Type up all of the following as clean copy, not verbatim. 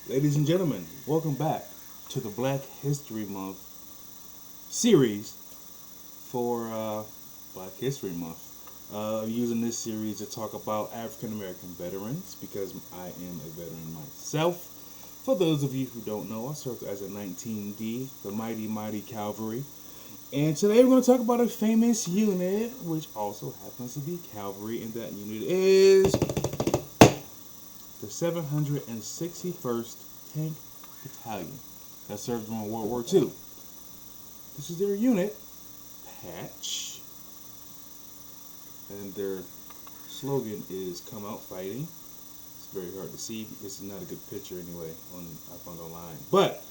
Ladies and gentlemen, welcome back to the Black History Month series for Black History Month. Using this series to talk about African American veterans because I am a veteran myself. For those of you who don't know, I served as a 19D, the Mighty Cavalry. And today we're going to talk about a famous unit, which also happens to be cavalry, and that unit is the 761st Tank Battalion that served during World War II. This is their unit patch, and their slogan is "Come Out Fighting." It's very hard to see. This is not a good picture anyway. I found online, but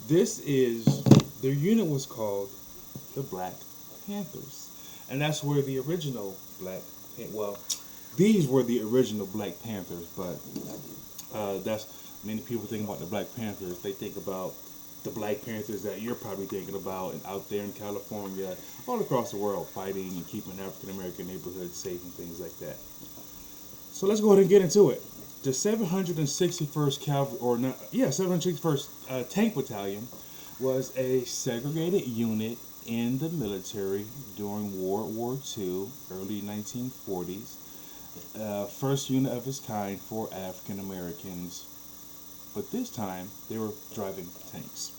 this is their unit was called the Black Panthers, and that's where the original these were the original Black Panthers, but that's many people think about the Black Panthers. They think about the Black Panthers that you're probably thinking about and out there in California, all across the world, fighting and keeping African American neighborhoods safe and things like that. So let's go ahead and get into it. The 761st Cavalry, 761st Tank Battalion was a segregated unit in the military during World War II, early 1940s. First unit of its kind for African Americans, but this time they were driving tanks.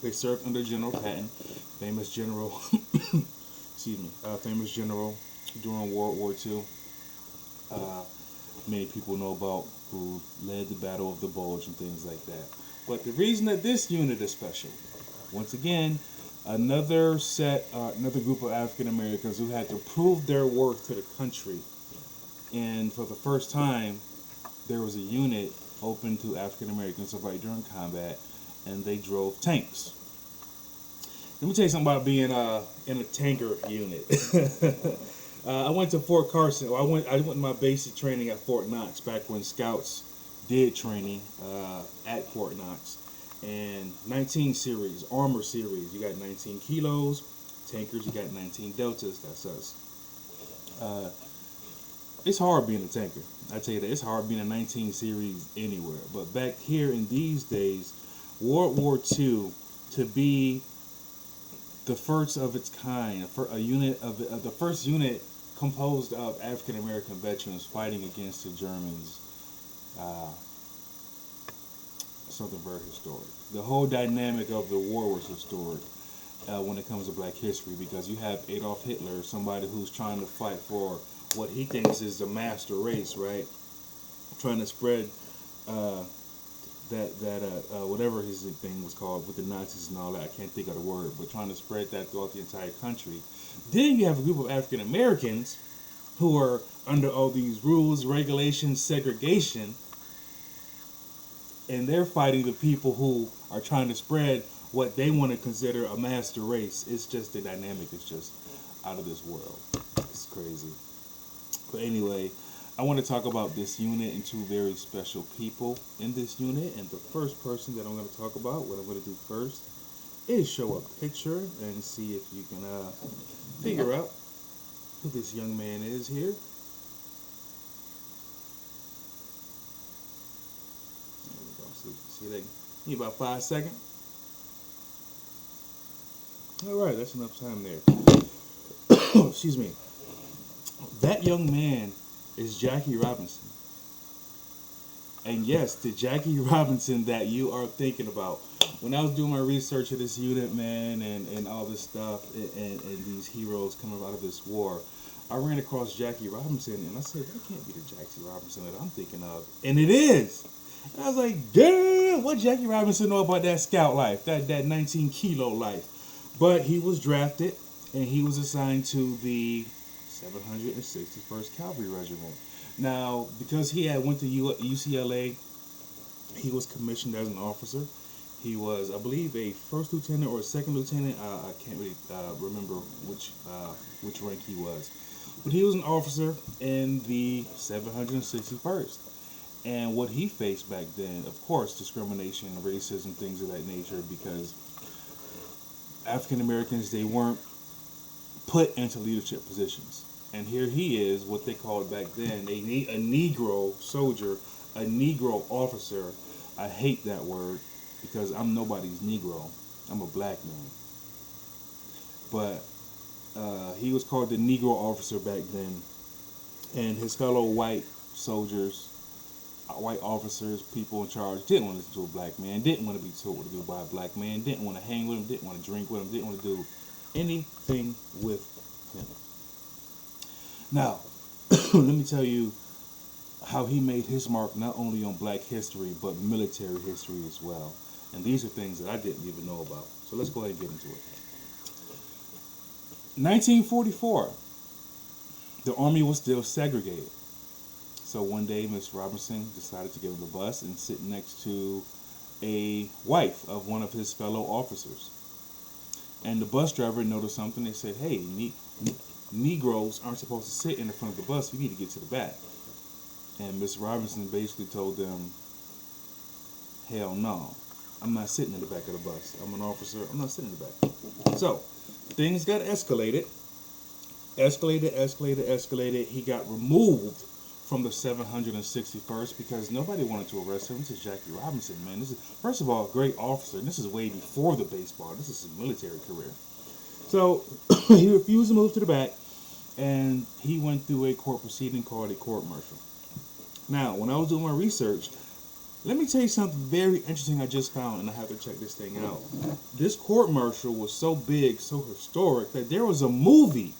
They served under General Patton, famous general, famous general during World War II. Many people know about who led the Battle of the Bulge and things like that. But the reason that this unit is special, once again, another group of African Americans who had to prove their worth to the country. And for the first time, there was a unit open to African Americans to fight during combat, and they drove tanks. Let me tell you something about being in a tanker unit. I went to Fort Carson. I went my basic training at Fort Knox back when Scouts did training at Fort Knox. And 19 series, armor series. You got 19 kilos. Tankers, you got 19 deltas. That's us. It's hard being a tanker. I tell you that. It's hard being a 19 series anywhere. But back here in these days, World War II, to be the first of its kind, the first unit composed of African American veterans fighting against the Germans, something very historic. The whole dynamic of the war was historic when it comes to Black history, because you have Adolf Hitler, somebody who's trying to fight for what he thinks is the master race, right? Trying to spread whatever his thing was called with the Nazis and all that. I can't think of the word, but trying to spread that throughout the entire country. Then you have a group of African Americans who are under all these rules, regulations, segregation, and they're fighting the people who are trying to spread what they want to consider a master race. It's just the dynamic is just out of this world. It's crazy. But anyway, I want to talk about this unit and two very special people in this unit. And the first person that I'm going to talk about, what I'm going to do first, is show a picture and see if you can figure out who this young man is here. There we go. See that? Need about 5 seconds. All right, that's enough time there. Excuse me. That young man is Jackie Robinson. And yes, the Jackie Robinson that you are thinking about. When I was doing my research of this unit, man, and all this stuff, and these heroes coming out of this war, I ran across Jackie Robinson, and I said, that can't be the Jackie Robinson that I'm thinking of. And it is. And I was like, damn, what Jackie Robinson know about that scout life, that 19 kilo life? But he was drafted, and he was assigned to the 761st Cavalry Regiment. Now, because he had went to UCLA, he was commissioned as an officer. He was, I believe, a first lieutenant or a second lieutenant. I can't really remember which rank he was. But he was an officer in the 761st. And what he faced back then, of course, discrimination, racism, things of that nature, because African Americans, they weren't put into leadership positions. And here he is, what they called back then, a Negro soldier a Negro officer. I hate that word because I'm nobody's Negro. I'm a black man. But he was called the Negro officer back then, and his fellow white soldiers, white officers, people in charge didn't want to listen to a black man, didn't want to be told what to do by a black man, didn't want to hang with him, didn't want to drink with him, didn't want to do anything with him. Now, let me tell you how he made his mark not only on black history, but military history as well. And these are things that I didn't even know about. So let's go ahead and get into it. 1944, the Army was still segregated. So one day, Miss Robinson decided to get on the bus and sit next to a wife of one of his fellow officers. And the bus driver noticed something. They said, hey, Negroes aren't supposed to sit in the front of the bus. You need to get to the back. And Miss Robinson basically told them, hell no. I'm not sitting in the back of the bus. I'm an officer. I'm not sitting in the back. So things got escalated. Escalated. He got removed from the 761st because nobody wanted to arrest him. This is Jackie Robinson, man. This is, first of all, a great officer. And this is way before the baseball. This is his military career. So he refused to move to the back, and he went through a court proceeding called a court-martial. Now, when I was doing my research, let me tell you something very interesting I just found, and I have to check this thing out. This court-martial was so big, so historic, that there was a movie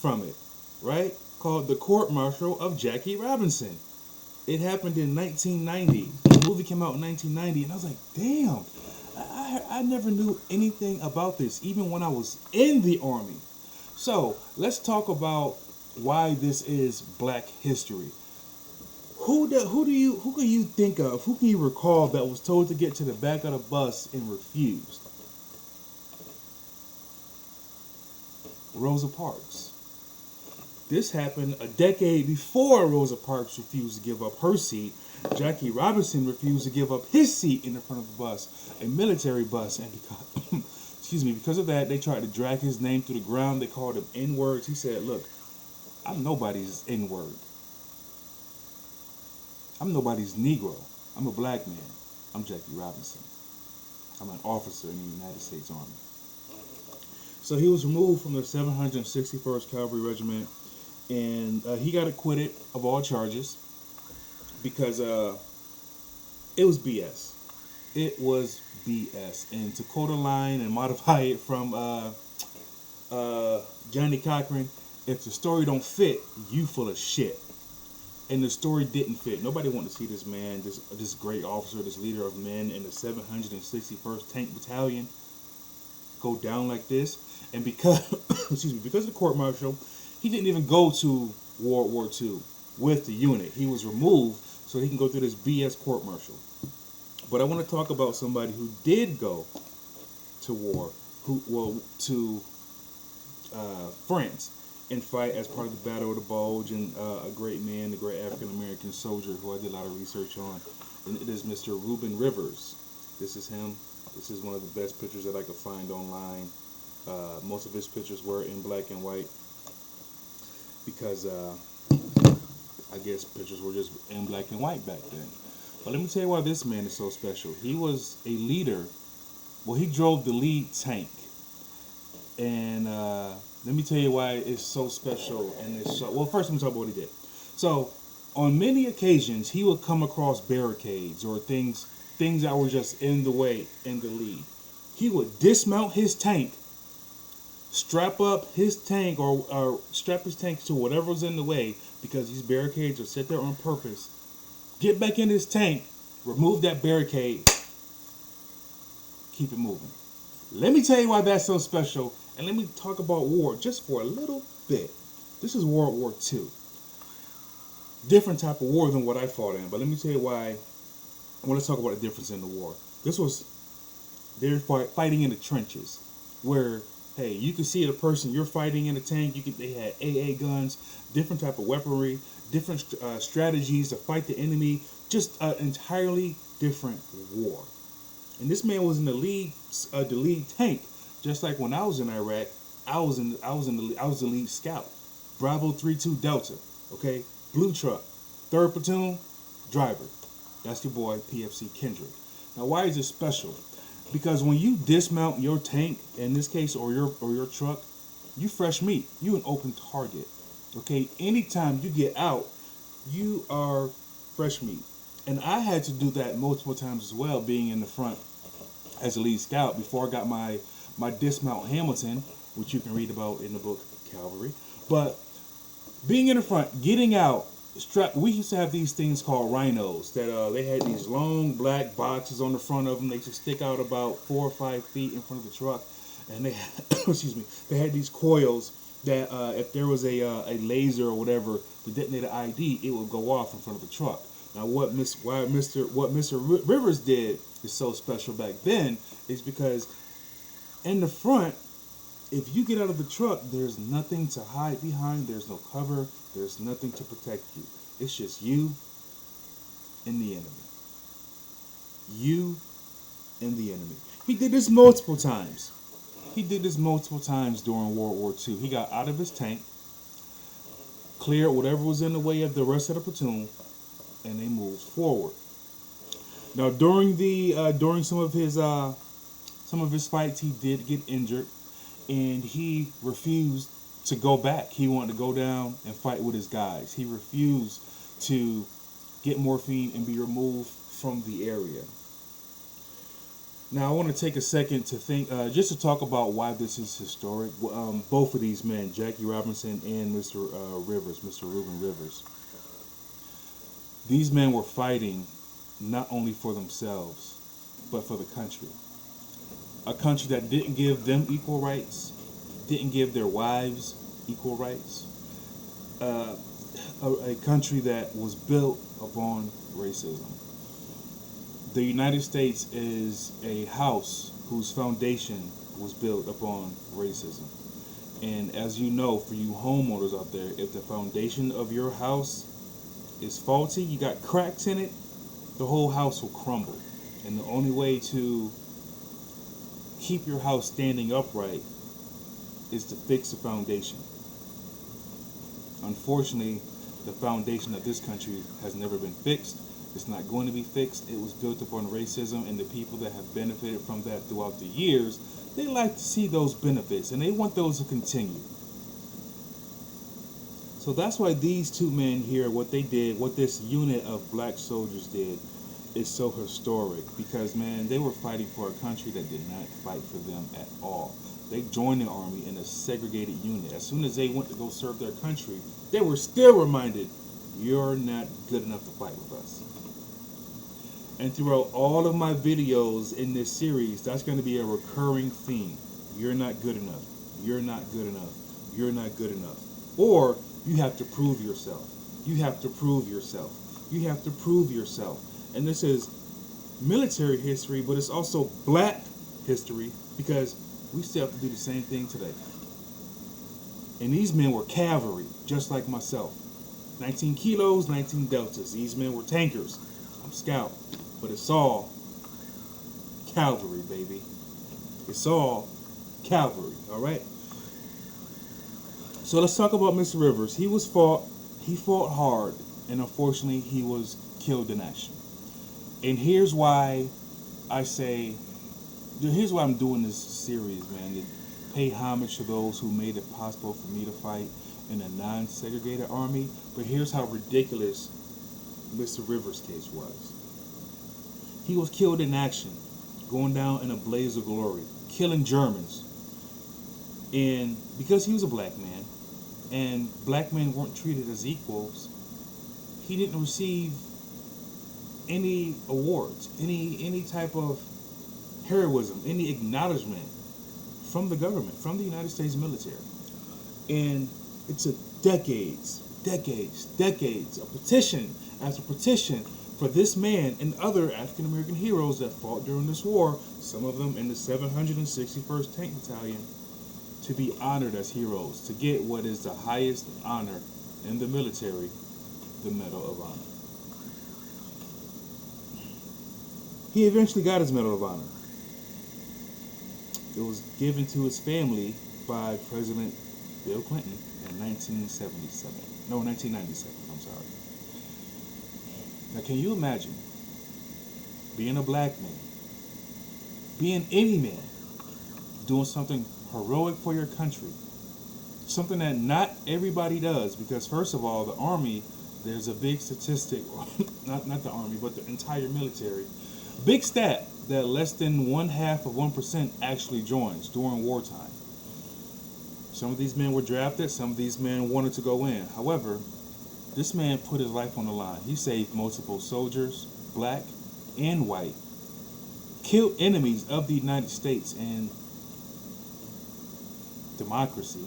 from it, right? Called The Court-Martial of Jackie Robinson. It happened in 1990. The movie came out in 1990, and I was like, damn, I never knew anything about this, even when I was in the Army. So, let's talk about why this is black history. Who can you think of, who can you recall that was told to get to the back of the bus and refused? Rosa Parks. This happened a decade before Rosa Parks refused to give up her seat. Jackie Robinson refused to give up his seat in the front of the bus, a military bus, and because of that, they tried to drag his name through the ground. They called him N-words. He said, look, I'm nobody's N-word. I'm nobody's Negro. I'm a black man. I'm Jackie Robinson. I'm an officer in the United States Army. So he was removed from the 761st Cavalry Regiment, and he got acquitted of all charges because it was BS. It was BS. And to quote a line and modify it from Johnny Cochran, if the story don't fit, you full of shit. And the story didn't fit. Nobody wanted to see this man, this great officer, this leader of men in the 761st Tank Battalion go down like this. And because, because of the court-martial, he didn't even go to World War II with the unit. He was removed so he can go through this BS court-martial. But I want to talk about somebody who did go to war, to France, and fight as part of the Battle of the Bulge, and a great man, a great African-American soldier who I did a lot of research on, and it is Mr. Rubin Rivers. This is him. This is one of the best pictures that I could find online. Most of his pictures were in black and white because I guess pictures were just in black and white back then. But let me tell you why this man is so special. He was a leader. Well, he drove the lead tank, and let me tell you why it's so special. And it's so, well, first let me talk about what he did. So, on many occasions, he would come across barricades or things that were just in the way in the lead. He would dismount his tank, strap up his tank or strap his tank to whatever's in the way, because these barricades are set there on purpose. Get back in his tank, remove that barricade, keep it moving. Let me tell you why that's so special. And let me talk about war just for a little bit. This is World War II. Different type of war than what I fought in. But let me tell you why I want to talk about the difference in the war. They're fighting in the trenches. Where, hey, you can see the person you're fighting in a tank. They had AA guns, different type of weaponry, different strategies to fight the enemy. Just an entirely different war. And this man was in the lead tank. Just like when I was in Iraq, I was the lead scout. Bravo 32 Delta, okay? Blue truck. 3rd platoon, driver. That's your boy PFC Kendrick. Now, why is it special? Because when you dismount your tank, in this case, or your truck, you fresh meat. You an open target. Okay, anytime you get out, you are fresh meat. And I had to do that multiple times as well, being in the front as a lead scout before I got my dismount Hamilton, which you can read about in the book Cavalry. But being in the front, getting out, we used to have these things called rhinos that they had these long black boxes on the front of them. They should stick out about 4 or 5 feet in front of the truck, and they had, excuse me, they had these coils that if there was a laser or whatever to detonate an ID, it would go off in front of the truck. Now, what Mr. Rivers did is so special back then is because in the front, if you get out of the truck, there's nothing to hide behind. There's no cover. There's nothing to protect you. It's just you and the enemy. You and the enemy. He did this multiple times. During World War II. He got out of his tank, cleared whatever was in the way of the rest of the platoon, and they moved forward. Now, during some of his fights, he did get injured, and he refused to go back. He wanted to go down and fight with his guys. He refused to get morphine and be removed from the area. Now, I want to take a second to think, just to talk about why this is historic. Both of these men, Jackie Robinson and Mr. Rubin Rivers. These men were fighting not only for themselves, but for the country. A country that didn't give them equal rights, didn't give their wives equal rights. A country that was built upon racism. The United States is a house whose foundation was built upon racism. And as you know, for you homeowners out there, if the foundation of your house is faulty, you got cracks in it, the whole house will crumble. And the only way to keep your house standing upright is to fix the foundation. Unfortunately, the foundation of this country has never been fixed. It's not going to be fixed. It was built upon racism, and the people that have benefited from that throughout the years, they like to see those benefits, and they want those to continue. So that's why these two men here, what they did, what this unit of black soldiers did, is so historic. Because, man, they were fighting for a country that did not fight for them at all. They joined the army in a segregated unit. As soon as they went to go serve their country, they were still reminded, you're not good enough to fight with us. And throughout all of my videos in this series, that's going to be a recurring theme. You're not good enough. You're not good enough. You're not good enough. Or you have to prove yourself. You have to prove yourself. You have to prove yourself. And this is military history, but it's also black history, because we still have to do the same thing today. And these men were cavalry, just like myself. 19 kilos, 19 deltas. These men were tankers. I'm scout. But it's all cavalry, baby. It's all cavalry, all right? So let's talk about Mr. Rivers. He fought hard, and unfortunately, he was killed in action. And here's why I'm doing this series, man. To pay homage to those who made it possible for me to fight in a non-segregated army. But here's how ridiculous Mr. Rivers' case was. He was killed in action, going down in a blaze of glory, killing Germans. And because he was a black man, and black men weren't treated as equals, he didn't receive any awards, any type of heroism, any acknowledgement from the government, from the United States military. And it took decades of petition after petition for this man and other African American heroes that fought during this war, some of them in the 761st Tank Battalion, to be honored as heroes, to get what is the highest honor in the military, the Medal of Honor. He eventually got his Medal of Honor. It was given to his family by President Bill Clinton in 1997. No, 1997, I'm sorry. Now, can you imagine being a black man, being any man, doing something heroic for your country, something that not everybody does? Because first of all, the Army, there's a big statistic, not the Army, but the entire military, big stat that less than 0.5% actually joins during wartime. Some of these men were drafted, some of these men wanted to go in. However, this man put his life on the line. He saved multiple soldiers, black and white, killed enemies of the United States and democracy.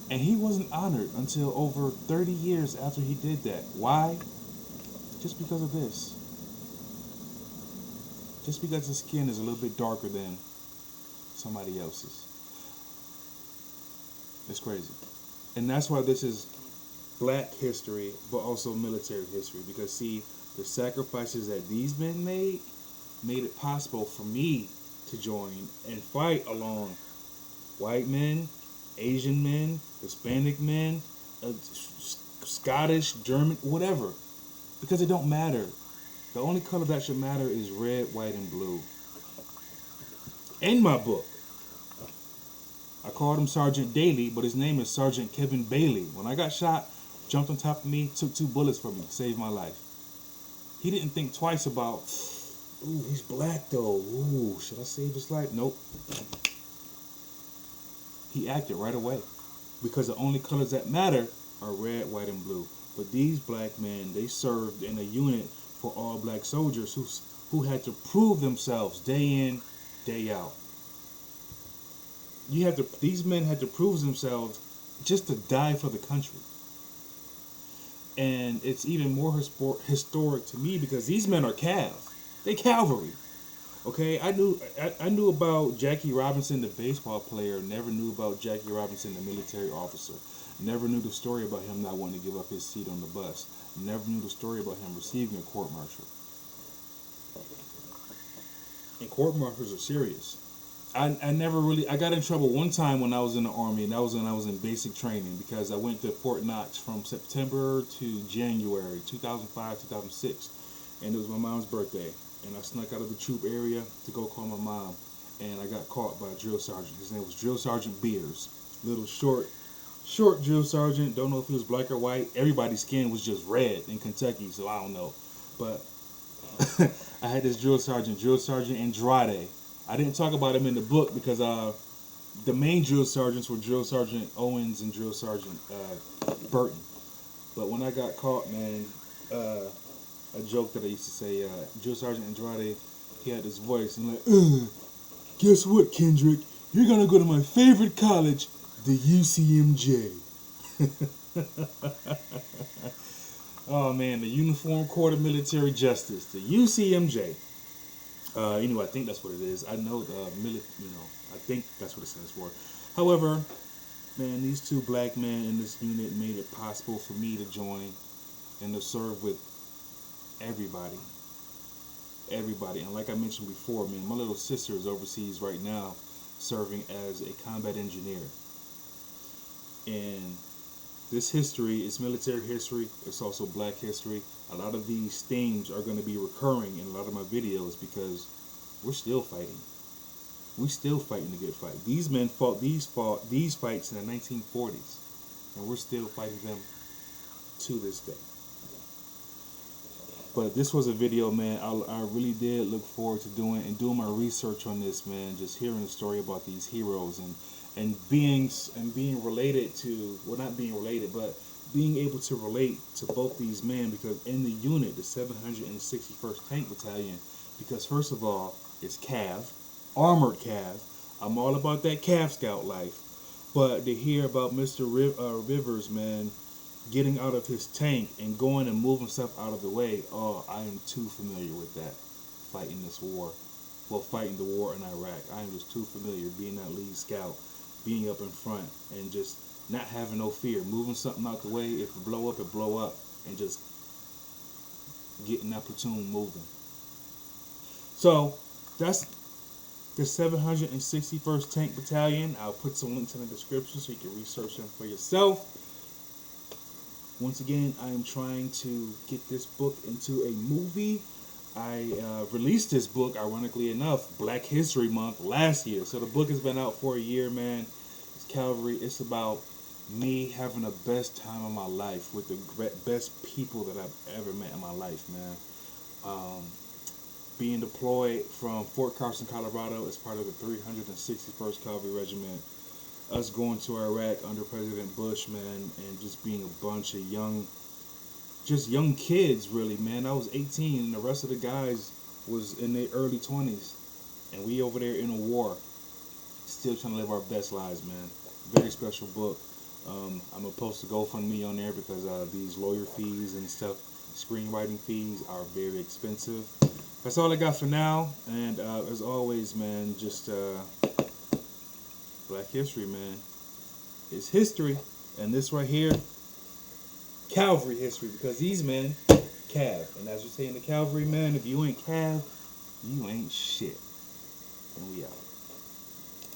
And he wasn't honored until over 30 years after he did that. Why? Just because of this. Just because his skin is a little bit darker than somebody else's. It's crazy. And that's why this is black history, but also military history. Because see, the sacrifices that these men made it possible for me to join and fight along white men, Asian men, Hispanic men, Scottish, German, whatever. Because it don't matter. The only color that should matter is red, white, and blue. In my book, I called him Sergeant Daly, but his name is Sergeant Kevin Bailey. When I got shot, jumped on top of me, took 2 bullets from me, saved my life. He didn't think twice about, ooh, he's black though. Ooh, should I save his life? Nope. He acted right away. Because the only colors that matter are red, white, and blue. But these black men, they served in a unit for all black soldiers who had to prove themselves day in, day out. These men had to prove themselves just to die for the country. And it's even more historic to me because these men are Cav. They cavalry. Okay, I knew about Jackie Robinson, the baseball player. Never knew about Jackie Robinson, the military officer. Never knew the story about him not wanting to give up his seat on the bus. Never knew the story about him receiving a court-martial. And court-martials are serious. I got in trouble one time when I was in the Army, and that was when I was in basic training, because I went to Fort Knox from September to January 2005, 2006, and it was my mom's birthday, and I snuck out of the troop area to go call my mom, and I got caught by a drill sergeant. His name was Drill Sergeant Beers. Little short drill sergeant. Don't know if he was black or white. Everybody's skin was just red in Kentucky, so I don't know. But I had this drill sergeant Andrade. I didn't talk about him in the book because the main drill sergeants were Drill Sergeant Owens and Drill Sergeant Burton. But when I got caught, man, a joke that I used to say, Drill Sergeant Andrade, he had this voice and like, guess what, Kendrick? You're gonna go to my favorite college, the UCMJ. Oh man, the Uniform Court of Military Justice, the UCMJ. Anyway, I think that's what it is. I know I think that's what it stands for. However, man, these 2 black men in this unit made it possible for me to join and to serve with everybody. And like I mentioned before, man, my little sister is overseas right now serving as a combat engineer. And this history is military history. It's also black history. A lot of these themes are going to be recurring in a lot of my videos because we're still fighting. We're still fighting the good fight. These men fought these fights in the 1940s, and we're still fighting them to this day. But this was a video, man, I really did look forward to doing my research on this, man. Just hearing the story about these heroes and being related to, well, not being related, but being able to relate to both these men, because in the unit, the 761st Tank Battalion, because first of all, it's Cav, armored Cav. I'm all about that Cav Scout life. But to hear about Mr. Rivers, man, getting out of his tank and going and moving stuff out of the way, oh, I am too familiar with that, fighting this war. Well, fighting the war in Iraq. I am just too familiar being that lead scout, being up in front, and just not having no fear, moving something out the way. If it blow up, it blow up, and just getting that platoon moving. So that's the 761st Tank Battalion. I'll put some links in the description so you can research them for yourself. Once again, I am trying to get this book into a movie. I released this book, ironically enough, Black History Month last year. So the book has been out for a year, man. It's Calvary. It's about me having the best time of my life with the best people that I've ever met in my life, man. Being deployed from Fort Carson, Colorado as part of the 361st Cavalry Regiment. Us going to Iraq under President Bush, man, and just being a bunch of young kids, really, man. I was 18, and the rest of the guys was in their early 20s, and we over there in a war, still trying to live our best lives, man. Very special book. I'm gonna post a GoFundMe on there because these lawyer fees and stuff, screenwriting fees are very expensive. That's all I got for now, and as always, man, just Black history, man. It's history, and this right here, Calvary history, because these men, Cav. And as you say in the Calvary, man, if you ain't Cav, you ain't shit. And we out.